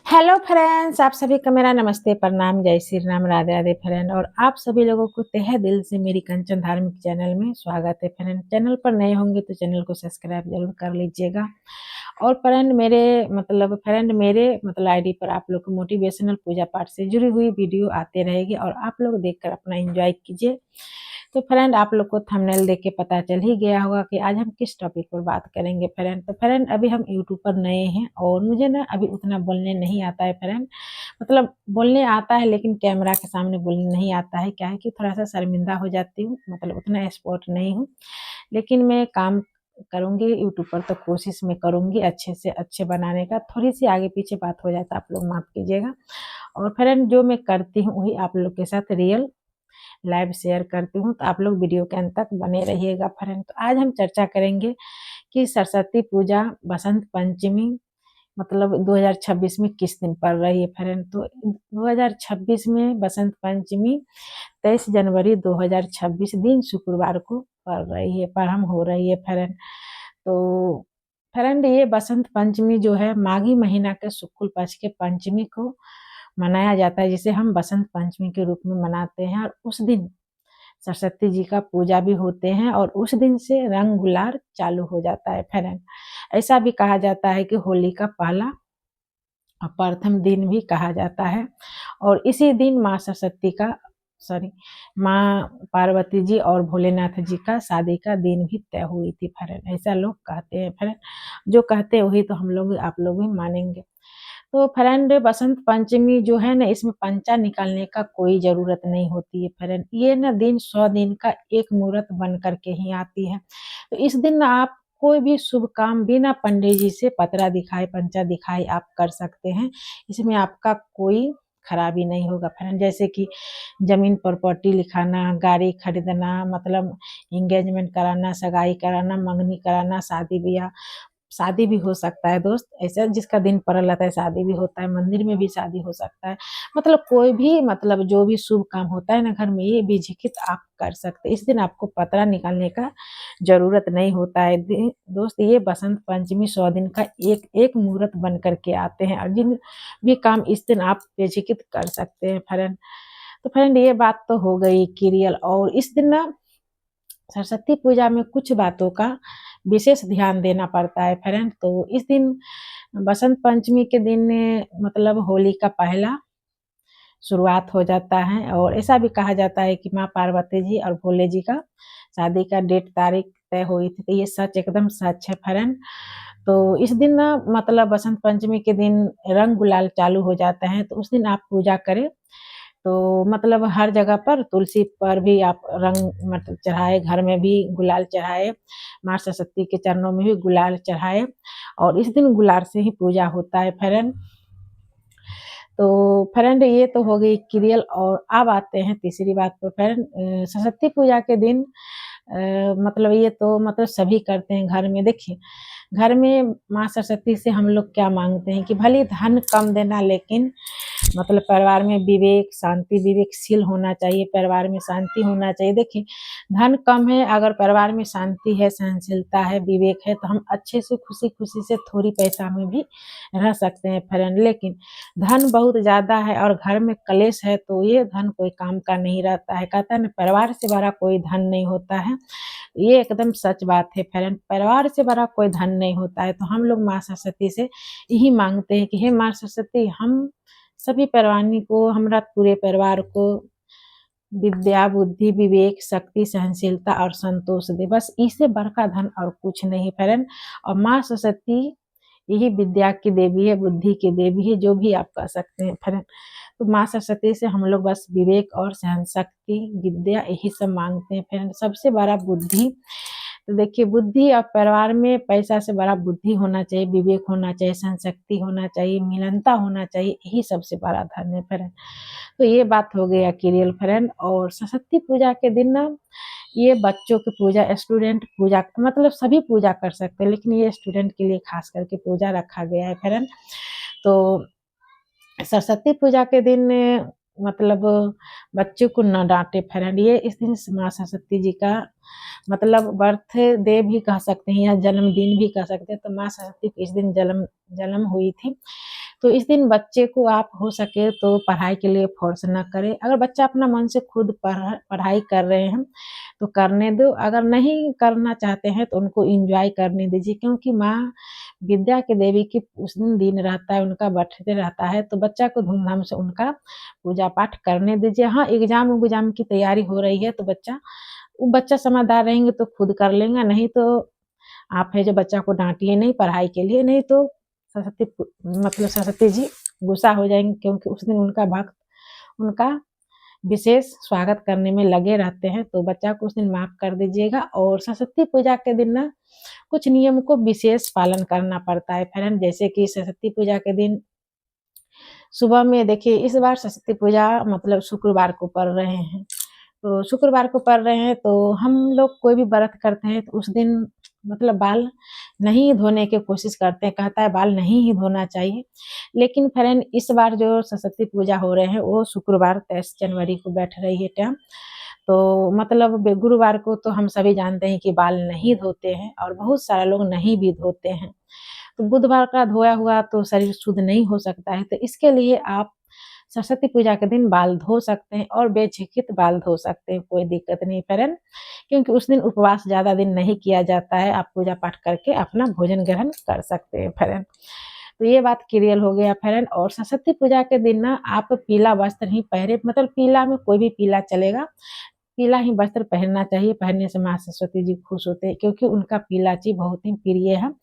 Hello friends, आप सभी का मेरा नमस्ते, प्रणाम, जय श्री राम, राधे राधे फ्रेंड। और आप सभी लोगों को तहे दिल से मेरी कंचन धार्मिक चैनल में स्वागत है फ्रेंड। चैनल पर नए होंगे तो चैनल को सब्सक्राइब जरूर कर लीजिएगा। और फ्रेंड मेरे आईडी पर आप लोग को मोटिवेशनल पूजा पाठ से जुड़ी हुई वीडियो आते रहेगी और आप लोग देखकर अपना एंजॉय कीजिए। तो फ्रेंड, आप लोग को थंबनेल देख के पता चल ही गया होगा कि आज हम किस टॉपिक पर बात करेंगे फ्रेंड। तो फ्रेंड, अभी हम यूट्यूब पर नए हैं और मुझे ना अभी उतना बोलने नहीं आता है फ्रेंड। बोलने आता है लेकिन कैमरा के सामने बोलने नहीं आता है। क्या है कि थोड़ा सा शर्मिंदा हो जाती हूँ, उतना एक्सपर्ट नहीं हूँ। लेकिन मैं काम करूंगी यूट्यूब पर, तो कोशिश मैं करूंगी अच्छे से अच्छे बनाने का। थोड़ी सी आगे पीछे बात हो जाता है, आप लोग माफ कीजिएगा। और फ्रेंड, जो मैं करती हूँ वही आप लोग के साथ रियल लाइव शेयर करती हूँ, तो आप लोग वीडियो के अंत तक बने रहिएगा फ्रेंड। तो आज हम चर्चा करेंगे कि सरस्वती पूजा बसंत पंचमी 2026 में किस दिन पड़ रही है फ्रेंड। तो 2026 में बसंत पंचमी 23 जनवरी 2026 दिन शुक्रवार को पड़ रही है, प्रारंभ हो रही है फ्रेंड। तो फ्रेंड, ये बसंत पंचमी जो है माघी महीना के शुक्ल पक्ष के पंचमी को मनाया जाता है, जिसे हम बसंत पंचमी के रूप में मनाते हैं। और उस दिन सरस्वती जी का पूजा भी होते हैं और उस दिन से रंग गुलाल चालू हो जाता है फ्रेंड। ऐसा भी कहा जाता है कि होली का पहला और प्रथम दिन भी कहा जाता है। और इसी दिन माँ पार्वती जी और भोलेनाथ जी का शादी का दिन भी तय हुई थी फ्रेंड। ऐसा लोग कहते हैं फ्रेंड। जो कहते हैं वही तो हम लोग आप लोग भी मानेंगे। तो फ्रेंड, बसंत पंचमी जो है ना, इसमें पंचा निकालने का कोई जरूरत नहीं होती है फ्रेंड। ये ना दिन 100 दिन का एक मुहूर्त बन करके ही आती है। तो इस दिन ना आप कोई भी शुभ काम बिना पंडित जी से पतरा दिखाए पंचा दिखाए आप कर सकते हैं। इसमें आपका कोई खराबी नहीं होगा फ्रेंड। जैसे कि जमीन प्रॉपर्टी लिखाना, गाड़ी खरीदना, एंगेजमेंट कराना, सगाई कराना, मंगनी कराना, शादी ब्याह, शादी भी हो सकता है दोस्त। ऐसा जिसका दिन पड़ल रहता है शादी भी होता है, मंदिर में भी शादी हो सकता है। कोई भी जो भी शुभ काम होता है ना घर में, ये बेझिझक आप कर सकते हैं। इस दिन आपको पतरा निकालने का जरूरत नहीं होता है दोस्त। ये बसंत पंचमी 100 दिन का एक एक मुहूर्त बन करके आते हैं और जिन भी काम इस दिन आप बेझिझक कर सकते हैं फ्रेंड। तो फ्रेंड, ये बात तो हो गई क्लियर। और इस दिन ना सरस्वती पूजा में कुछ बातों का विशेष ध्यान देना पड़ता है फ्रेंड। तो इस दिन बसंत पंचमी के दिन होली का पहला शुरुआत हो जाता है। और ऐसा भी कहा जाता है कि माँ पार्वती जी और भोले जी का शादी का डेट तारीख तय हुई थी। तो ये सच एकदम सच है फ्रेंड। तो इस दिन ना बसंत पंचमी के दिन रंग गुलाल चालू हो जाते हैं। तो उस दिन आप पूजा करें तो हर जगह पर तुलसी पर भी आप रंग चढ़ाए, घर में भी गुलाल चढ़ाए, माँ सरस्वती के चरणों में भी गुलाल चढ़ाए। और इस दिन गुलाल से ही पूजा होता है फ्रेंड। तो फ्रेंड, ये तो हो गई क्रियल। और अब आते हैं तीसरी बात पर फ्रेंड। सरस्वती पूजा के दिन ये तो सभी करते हैं घर में। देखिए, घर में माँ सरस्वती से हम लोग क्या मांगते हैं कि भले धन कम देना, लेकिन परिवार में विवेक, शांति, विवेकशील होना चाहिए, परिवार में शांति होना चाहिए। देखिए, धन कम है, अगर परिवार में शांति है, सहनशीलता है, विवेक है, तो हम अच्छे से खुशी खुशी से थोड़ी पैसा में भी रह सकते हैं फ्रेंड। लेकिन धन बहुत ज्यादा है और घर में कलेश है, तो ये धन कोई काम का नहीं रहता है। कहता है ना, परिवार से बड़ा कोई धन नहीं होता है। ये एकदम सच बात है फ्रेंड। परिवार से बड़ा कोई धन नहीं होता है। तो हम लोग माँ सरस्वती से यही मांगते हैं कि हे माँ सरस्वती, हम सभी परिवार को, हमारा पूरे परिवार को विद्या, बुद्धि, विवेक, शक्ति, सहनशीलता और संतोष दे। बस इससे बड़का धन और कुछ नहीं फ्रेंड। और माँ सरस्वती यही विद्या की देवी है, बुद्धि की देवी है, जो भी आप कह सकते हैं फ्रेंड। तो माँ सरस्वती से हम लोग बस विवेक और सहन शक्ति, विद्या, यही सब मांगते हैं फ्रेंड। सबसे बड़ा बुद्धि। तो देखिए, बुद्धि और परिवार में पैसा से बड़ा बुद्धि होना चाहिए, विवेक होना चाहिए, सहन शक्ति होना चाहिए, मिलनता होना चाहिए, यही सबसे बड़ा धन है फ्रेंड। तो ये बात हो गया क्लियर फ्रेंड। और सरस्वती पूजा के दिन ना, ये बच्चों की पूजा, स्टूडेंट पूजा, सभी पूजा कर सकते हैं, लेकिन ये स्टूडेंट के लिए खास करके पूजा रखा गया है फ्रेंड। तो सरस्वती पूजा के दिन मतलब बच्चों को न डांटे फ्रेंड। ये इस दिन माँ सरस्वती जी का बर्थडे भी कह सकते हैं या जन्मदिन भी कह सकते हैं। तो माँ सरस्वती की इस दिन जन्म हुई थी। तो इस दिन बच्चे को आप हो सके तो पढ़ाई के लिए फ़ोर्स ना करें। अगर बच्चा अपना मन से खुद पढ़ाई कर रहे हैं, तो करने दो, अगर नहीं करना चाहते हैं तो उनको एन्जॉय करने दीजिए, क्योंकि माँ विद्या की देवी की उस दिन रहता है, उनका बर्थडे रहता है, तो बच्चा को धूमधाम से उनका पूजा-पाठ करने दीजिए। हाँ, एग्ज़ाम की तैयारी हो रही है तो बच्चा समझदार रहेंगे तो खुद कर लेंगे, नहीं तो आप है जो बच्चा को डाँटिए नहीं पढ़ाई के लिए, नहीं तो सरस्वती जी गुस्सा हो जाएँगी, क्योंकि उस दिन उनका भक्त उनका विशेष स्वागत करने में लगे रहते हैं, तो बच्चा को उस दिन माफ़ कर दीजिएगा। और सरस्वती पूजा के दिन ना कुछ नियम को विशेष पालन करना पड़ता है फ्रेंड, जैसे कि सरस्वती पूजा के दिन सुबह में देखिए, इस बार सरस्वती पूजा मतलब शुक्रवार को पड़ रहे हैं, तो शुक्रवार को पड़ रहे हैं तो हम लोग कोई भी व्रत करते हैं तो उस दिन मतलब बाल नहीं धोने की कोशिश करते हैं, कहता है बाल नहीं ही धोना चाहिए। लेकिन फ्रेंड इस बार जो सरस्वती पूजा हो रहे हैं वो शुक्रवार 23 जनवरी को बैठ रही है टाइम, तो मतलब गुरुवार को तो हम सभी जानते हैं कि बाल नहीं धोते हैं और बहुत सारे लोग नहीं भी धोते हैं। तो बुधवार का धोया हुआ तो शरीर शुद्ध नहीं हो सकता है, तो इसके लिए आप सरस्वती पूजा के दिन बाल धो सकते हैं और बेझिझक बाल धो सकते हैं, कोई दिक्कत नहीं फ्रेंड, क्योंकि उस दिन उपवास ज़्यादा दिन नहीं किया जाता है, आप पूजा पाठ करके अपना भोजन ग्रहण कर सकते हैं फ्रेंड। तो ये बात क्लियर हो गया फ्रेंड। और सरस्वती पूजा के दिन ना आप पीला वस्त्र ही पहने, मतलब पीला में कोई भी पीला चलेगा, पीला ही वस्त्र पहनना चाहिए, पहनने से माँ सरस्वती जी खुश होते हैं, क्योंकि उनका पीला चीज़ बहुत ही प्रिय है।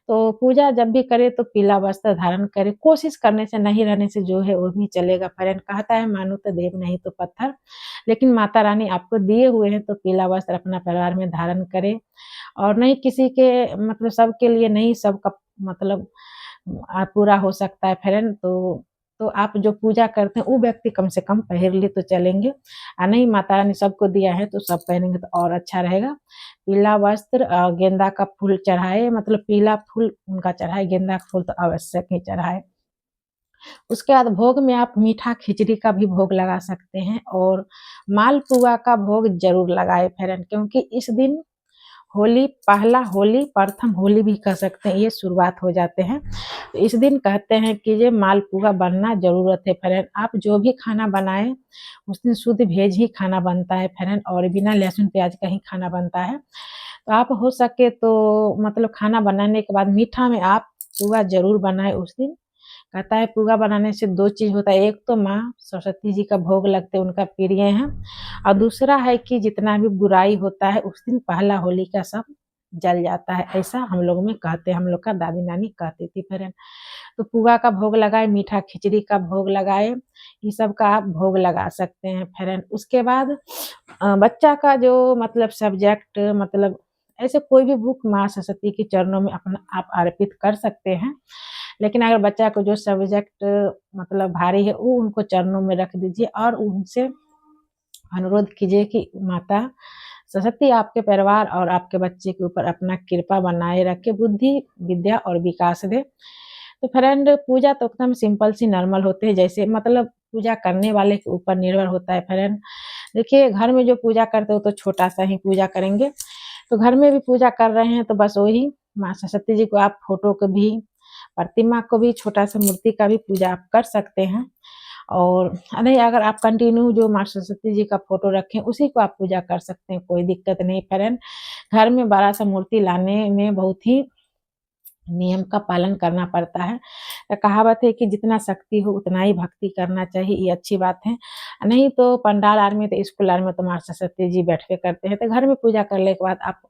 तो पूजा जब भी करे तो पीला वस्त्र धारण करे, कोशिश करने से नहीं रहने से जो है वो भी चलेगा फ्रेंड, कहता है मानो तो देव नहीं तो पत्थर, लेकिन माता रानी आपको दिए हुए हैं तो पीला वस्त्र अपना परिवार में धारण करे। और नहीं किसी के मतलब सबके लिए नहीं, सबका मतलब पूरा हो सकता है फ्रेंड, तो आप जो पूजा करते हैं वो व्यक्ति कम से कम पहन ले तो चलेंगे, नहीं माता रानी सबको दिया है तो सब पहनेंगे तो और अच्छा रहेगा। पीला वस्त्र गेंदा का फूल चढ़ाए, मतलब पीला फूल उनका चढ़ाए, गेंदा का फूल तो आवश्यक ही चढ़ाए। उसके बाद भोग में आप मीठा खिचड़ी का भी भोग लगा सकते हैं और मालपुआ का भोग ज़रूर लगाएँ फ्रेंड, क्योंकि इस दिन पहला होली, प्रथम होली भी कह सकते हैं, ये शुरुआत हो जाते हैं। तो इस दिन कहते हैं कि ये मालपुआ बनना ज़रूरत है फ्रेंड, आप जो भी खाना बनाएँ, उस दिन शुद्ध वेज ही खाना बनता है फ्रेंड और बिना लहसुन प्याज का ही खाना बनता है। तो आप हो सके तो मतलब खाना बनाने के बाद मीठा में आप पुआ ज़रूर बनाएँ उस दिन। कहता है पुआ बनाने से 2 चीज़ होता है, एक तो माँ सरस्वती जी का भोग लगते हैं, उनका प्रिय है, और दूसरा है कि जितना भी बुराई होता है उस दिन पहला होली का सब जल जाता है, ऐसा हम लोग में कहते हैं, हम लोग का दादी-नानी कहती थी फ्रेंड। तो पुआ का भोग लगाए, मीठा खिचड़ी का भोग लगाए, ये सब का आप भोग लगा सकते हैं फ्रेंड। उसके बाद बच्चा का जो मतलब सब्जेक्ट मतलब ऐसे कोई भी बुक माँ सरस्वती के चरणों में अपना आप अर्पित कर सकते हैं। लेकिन अगर बच्चा को जो सब्जेक्ट मतलब भारी है वो उनको चरणों में रख दीजिए और उनसे अनुरोध कीजिए कि माता सरस्वती आपके परिवार और आपके बच्चे के ऊपर अपना कृपा बनाए रखे, बुद्धि, विद्या और विकास दे। तो फ्रेंड पूजा तो एकदम सिंपल सी नॉर्मल होते हैं, जैसे मतलब पूजा करने वाले के ऊपर निर्भर होता है फ्रेंड। देखिए घर में जो पूजा करते हो तो छोटा-सा ही पूजा करेंगे, तो घर में भी पूजा कर रहे हैं तो बस वही माँ सरस्वती जी को आप फ़ोटो को भी, प्रतिमा को भी, छोटा-सा मूर्ति का भी पूजा आप कर सकते हैं। और नहीं अगर आप कंटिन्यू जो माँ सरस्वती जी का फ़ोटो रखें उसी को आप पूजा कर सकते हैं, कोई दिक्कत नहीं फ्रेंड। घर में बड़ा-सा मूर्ति लाने में बहुत ही नियम का पालन करना पड़ता है। कहावत है कि जितना शक्ति हो उतना ही भक्ति करना चाहिए, ये अच्छी बात है। नहीं तो पंडाल आर में तो स्कूल आर में तो माँ सरस्वती जी बैठवे करते हैं, तो घर में पूजा करने के बाद आप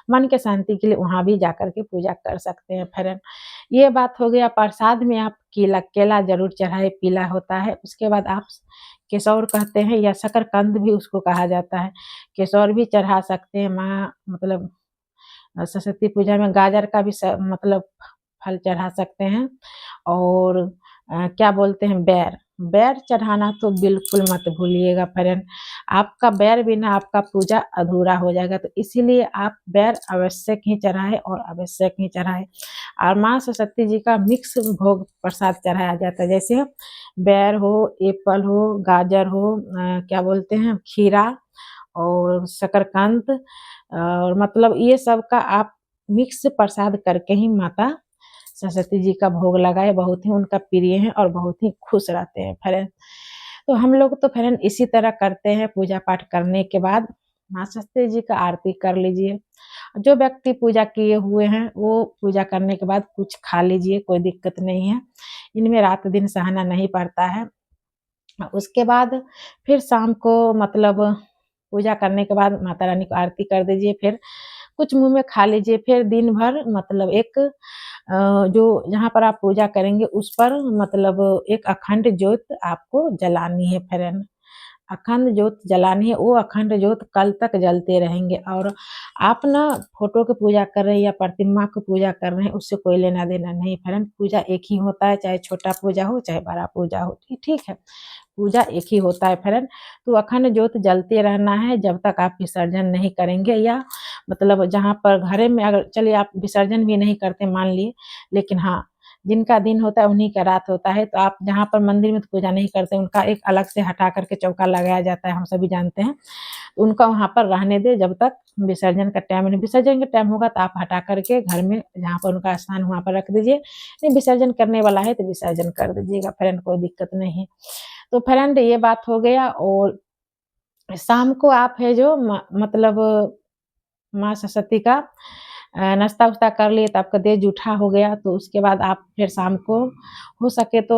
मन के शांति के लिए वहाँ भी जाकर के पूजा कर सकते हैं फ्रेंड। ये बात हो गया। प्रसाद में आप केला ज़रूर चढ़ाएँ, पीला होता है। उसके बाद आप केसौर कहते हैं या शकरकंद भी उसको कहा जाता है, केसौर भी चढ़ा सकते हैं। माँ मतलब सरस्वती पूजा में गाजर का भी मतलब फल चढ़ा सकते हैं और क्या बोलते हैं बेर चढ़ाना तो बिल्कुल मत भूलिएगा फ्रेंड, आपका बेर बिना आपका पूजा अधूरा हो जाएगा, तो इसीलिए आप बेर आवश्यक ही चढ़ाएँ और आवश्यक ही चढ़ाएँ। और माँ सरस्वती जी का मिक्स भोग प्रसाद चढ़ाया जाता है, जैसे बेर हो, एप्पल हो, गाजर हो, क्या बोलते हैं खीरा और शकरकंद, और मतलब ये सब का आप मिक्स प्रसाद करके ही माता सरस्वती जी का भोग लगाए, बहुत ही उनका प्रिय हैं और बहुत ही खुश रहते हैं फ्रेंड। तो हम लोग तो फ्रेंड इसी तरह करते हैं, पूजा पाठ करने के बाद माँ सरस्वती जी का आरती कर लीजिए। जो व्यक्ति पूजा किए हुए हैं वो पूजा करने के बाद कुछ खा लीजिए, कोई दिक्कत नहीं है। इनमें रात दिन सहना नहीं पड़ता है। उसके बाद फिर शाम को मतलब पूजा करने के बाद माता रानी को आरती कर दीजिए, फिर कुछ मुँह में खा लीजिए, फिर दिन भर मतलब एक जो जहाँ पर आप पूजा करेंगे उस पर मतलब एक अखंड ज्योत आपको जलानी है फ्रेंड। अखंड ज्योत जलानी है, वो अखंड ज्योत कल तक जलते रहेंगे। और आप ना फ़ोटो की पूजा कर रहे हैं या प्रतिमा की पूजा कर रहे हैं, उससे कोई लेना-देना नहीं फ्रेंड। पूजा एक ही होता है, चाहे छोटा पूजा हो, चाहे बड़ा पूजा हो, ठीक है? पूजा एक ही होता है फ्रेंड। तो अखंड ज्योत जलते रहना है जब तक आप विसर्जन नहीं करेंगे, या मतलब जहाँ पर घरे में अगर चलिए आप विसर्जन भी नहीं करते मान लिए, लेकिन हाँ, जिनका दिन होता है उन्हीं का रात होता है, तो आप जहाँ पर मंदिर में तो पूजा नहीं करते, उनका एक अलग से हटा कर के चौका लगाया जाता है, हम सभी जानते हैं। तो उनका वहाँ पर रहने दें जब तक विसर्जन का टाइम नहीं, विसर्जन का टाइम होगा तो आप हटा कर के घर में जहाँ पर उनका स्थान वहाँ पर रख दीजिए। नहीं विसर्जन करने वाला है तो विसर्जन कर दीजिएगा फ्रेंड, कोई दिक्कत नहीं है। तो फ्रेंड ये बात हो गया। और शाम को आप है जो मतलब माँ सरस्वती का नाश्ता-वास्ता कर लिए तो आपका देह जूठा हो गया, तो उसके बाद आप फिर शाम को हो सके तो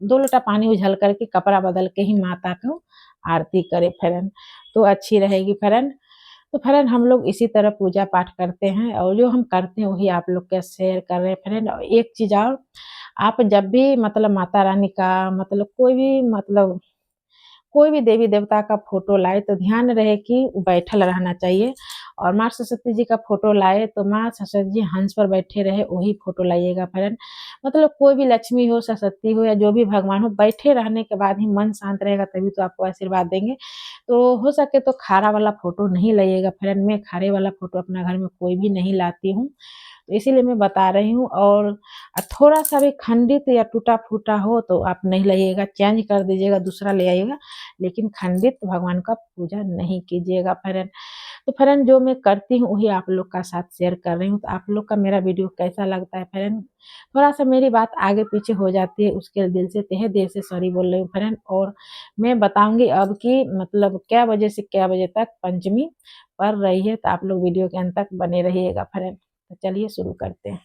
2 लोटा पानी उझल कर के कपड़ा बदल के ही माता को आरती करें फ्रेंड, तो अच्छी रहेगी फ्रेंड। तो फ्रेंड हम लोग इसी तरह पूजा पाठ करते हैं और जो हम करते हैं वही आप लोग के शेयर कर रहे हैं फ्रेंड। और एक चीज़ और, आप जब भी मतलब माता रानी का मतलब कोई भी देवी देवता का फ़ोटो लाए तो ध्यान रहे कि बैठल रहना चाहिए। और माँ सरस्वती जी का फ़ोटो लाए तो माँ सरस्वती जी हंस पर बैठे रहे वही फ़ोटो लाइएगा फ्रेंड। मतलब कोई भी लक्ष्मी हो, सरस्वती हो या जो भी भगवान हो, बैठे रहने के बाद ही मन शांत रहेगा तभी तो आपको आशीर्वाद देंगे। तो हो सके तो खारा वाला फ़ोटो नहीं लाइएगा फ्रेंड, मैं खारे वाला फ़ोटो अपना घर में कोई भी नहीं लाती हूँ। तो इसीलिए मैं बता रही हूँ। और थोड़ा-सा भी खंडित या टूटा-फूटा हो तो आप नहीं लाइएगा, चेंज कर दीजिएगा, दूसरा ले आइएगा। लेकिन खंडित भगवान का पूजा नहीं कीजिएगा फ्रेंड। तो फ्रेंड जो मैं करती हूँ वही आप लोग का साथ शेयर कर रही हूँ। तो आप लोग का मेरा वीडियो कैसा लगता है फ्रेंड? थोड़ा-सा मेरी बात आगे-पीछे हो जाती है, उसके दिल से तहे दिल से सॉरी बोल रही हूँ फ्रेंड। और मैं बताऊँगी अब कि मतलब क्या बजे से क्या बजे तक पंचमी पड़ रही है, तो आप लोग वीडियो के अंत तक बने रहिएगा फ्रेंड। तो चलिए शुरू करते हैं।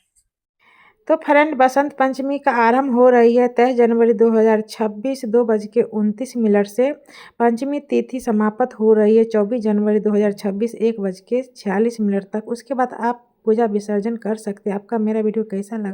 तो फ्रेंड बसंत पंचमी का आरंभ हो रही है 23 जनवरी 2026 2:29 से। पंचमी तिथि समाप्त हो रही है 24 जनवरी 2026 1:46 तक। उसके बाद आप पूजा विसर्जन कर सकते हैं। आपका मेरा वीडियो कैसा लगा?